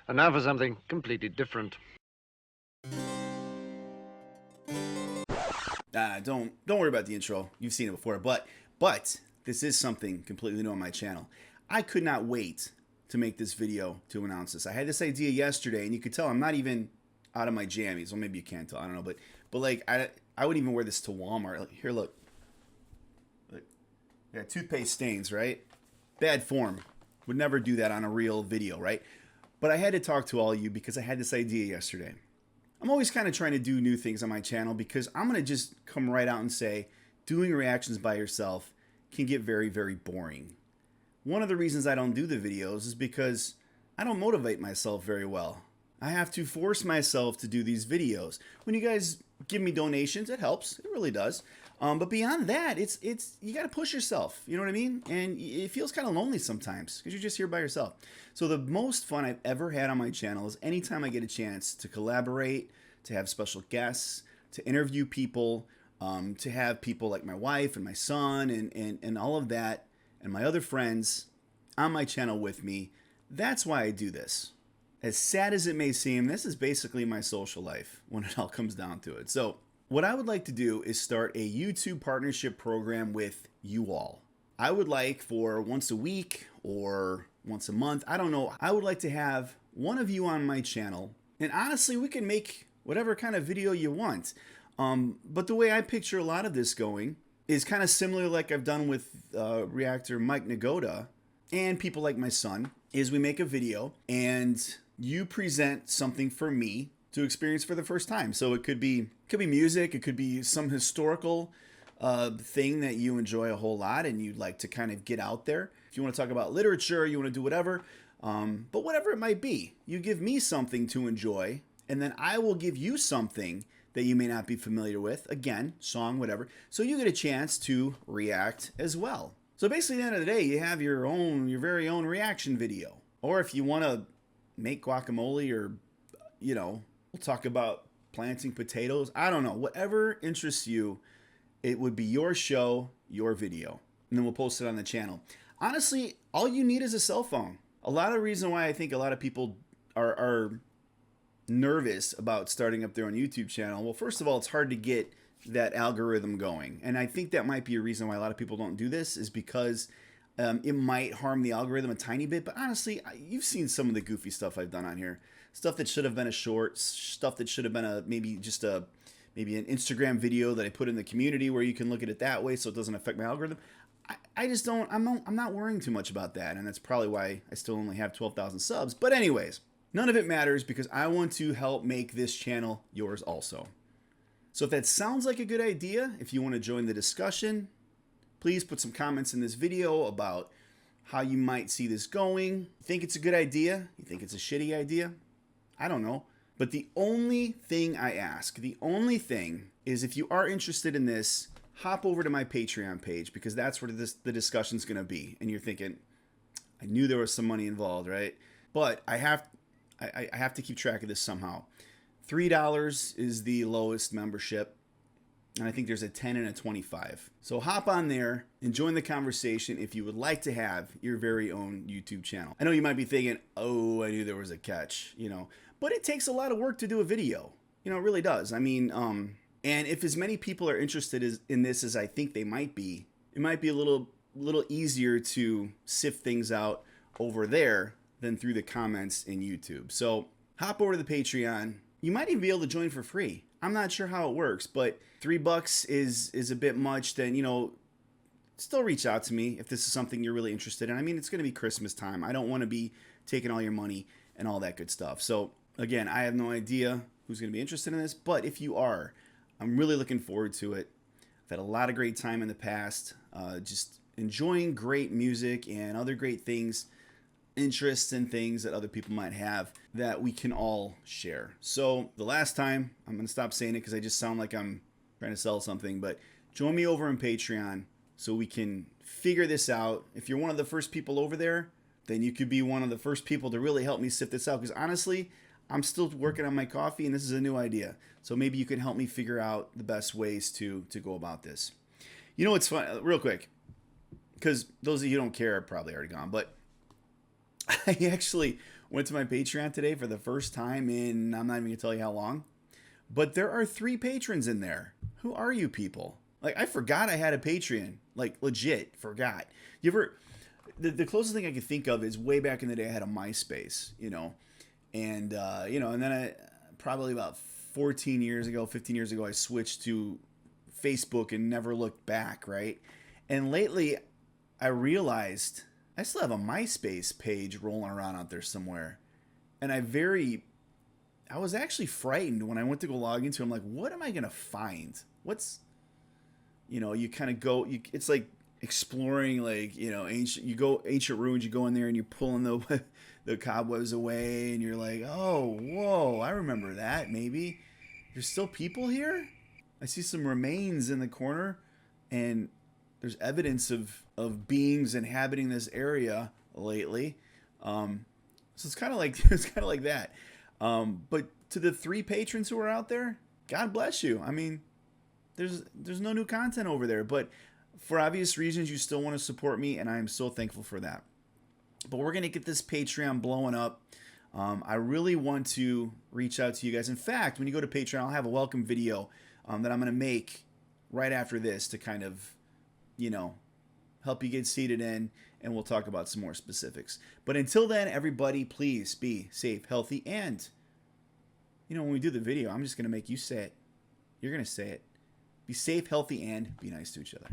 And now for something completely different. Don't worry about the intro. You've seen it before, but this is something completely new on my channel. I could not wait to make this video to announce this. I had this idea yesterday, and you could tell I'm not even out of my jammies. Well, maybe you can't tell. I don't know, but like I wouldn't even wear this to Walmart. Like, here, look. Yeah, toothpaste stains, right? Bad form. Would never do that on a real video, right? But I had to talk to all of you because I had this idea yesterday. I'm always kind of trying to do new things on my channel because I'm going to just come right out and say doing reactions by yourself can get very, very boring. One of the reasons I don't do the videos is because I don't motivate myself very well. I have to force myself to do these videos. When you guys give me donations, it helps. It really does. But beyond that, it's you got to push yourself. You know what I mean? And it feels kind of lonely sometimes because you're just here by yourself. So the most fun I've ever had on my channel is anytime I get a chance to collaborate, to have special guests, to interview people, to have people like my wife and my son and all of that, and my other friends on my channel with me. That's why I do this. As sad as it may seem, this is basically my social life when it all comes down to it. So what I would like to do is start a YouTube partnership program with you all. I would like for once a week or once a month, I don't know, I would like to have one of you on my channel. And honestly, we can make whatever kind of video you want. But the way I picture a lot of this going is kind of similar like I've done with Reactor Mike Nagoda and people like my son, is we make a video and you present something for me to experience for the first time. So it could be music, it could be some historical thing that you enjoy a whole lot and you'd like to kind of get out there. If you want to talk about literature, you want to do whatever, but whatever it might be, you give me something to enjoy, and then I will give you something that you may not be familiar with. Again, song, whatever. So you get a chance to react as well. So basically, at the end of the day, you have your very own reaction video. Or if you want to make guacamole, or we'll talk about planting potatoes. I don't know. Whatever interests you, it would be your show, your video. And then we'll post it on the channel. Honestly, all you need is a cell phone. A lot of the reason why I think a lot of people are nervous about starting up their own YouTube channel. Well, first of all, it's hard to get that algorithm going. And I think that might be a reason why a lot of people don't do this, is because it might harm the algorithm a tiny bit. But honestly, you've seen some of the goofy stuff I've done on here. Stuff that should have been a short, stuff that should have been maybe an Instagram video that I put in the community where you can look at it that way so it doesn't affect my algorithm. I just don't, I'm not worrying too much about that. And that's probably why I still only have 12,000 subs. But anyways, none of it matters because I want to help make this channel yours also. So if that sounds like a good idea, if you want to join the discussion, please put some comments in this video about how you might see this going. You think it's a good idea? You think it's a shitty idea? I don't know. But the only thing I ask, the only thing is, if you are interested in this, hop over to my Patreon page, because that's where the discussion's going to be. And you're thinking, I knew there was some money involved, right? But I have to keep track of this somehow. $3 is the lowest membership, and I think there's a 10 and a 25. So hop on there and join the conversation if you would like to have your very own YouTube channel. I know you might be thinking, oh, I knew there was a catch, but it takes a lot of work to do a video. It really does. I mean, and if as many people are interested in this as I think they might be, it might be a little easier to sift things out over there than through the comments in YouTube. So hop over to the Patreon. You might even be able to join for free. I'm not sure how it works, but $3 is a bit much. Then, still reach out to me if this is something you're really interested in. I mean, it's going to be Christmas time. I don't want to be taking all your money and all that good stuff. So again, I have no idea who's going to be interested in this, but if you are, I'm really looking forward to it. I've had a lot of great time in the past, just enjoying great music and other great things, interests and things that other people might have that we can all share. So the last time, I'm going to stop saying it because I just sound like I'm trying to sell something, but join me over on Patreon so we can figure this out. If you're one of the first people over there, then you could be one of the first people to really help me sift this out, because honestly, I'm still working on my coffee and this is a new idea. So maybe you can help me figure out the best ways to go about this. It's fun, real quick, because those of you who don't care are probably already gone, but I actually Went to my Patreon today for the first time in, I'm not even going to tell you how long. But there are 3 patrons in there. Who are you people? Like, I forgot I had a Patreon. Like, legit, forgot. You ever, the closest thing I could think of is way back in the day I had a MySpace, and, and then probably about 14 years ago, 15 years ago, I switched to Facebook and never looked back, right? And lately, I realized I still have a MySpace page rolling around out there somewhere. And I was actually frightened when I went to go log into it. I'm like, what am I going to find? You kind of go, it's like exploring, like, ancient ruins. You go in there and you're pulling the cobwebs away and you're like, oh, whoa, I remember that. Maybe there's still people here. I see some remains in the corner, and there's evidence of beings inhabiting this area lately. So it's kind of like that. But to the 3 patrons who are out there, God bless you. I mean, there's no new content over there, but for obvious reasons, you still want to support me, and I am so thankful for that. But we're gonna get this Patreon blowing up. I really want to reach out to you guys. In fact, when you go to Patreon, I'll have a welcome video that I'm going to make right after this to kind of, help you get seated in, and we'll talk about some more specifics. But until then, everybody, please be safe, healthy, and, when we do the video, I'm just going to make you say it. You're going to say it. Be safe, healthy, and be nice to each other.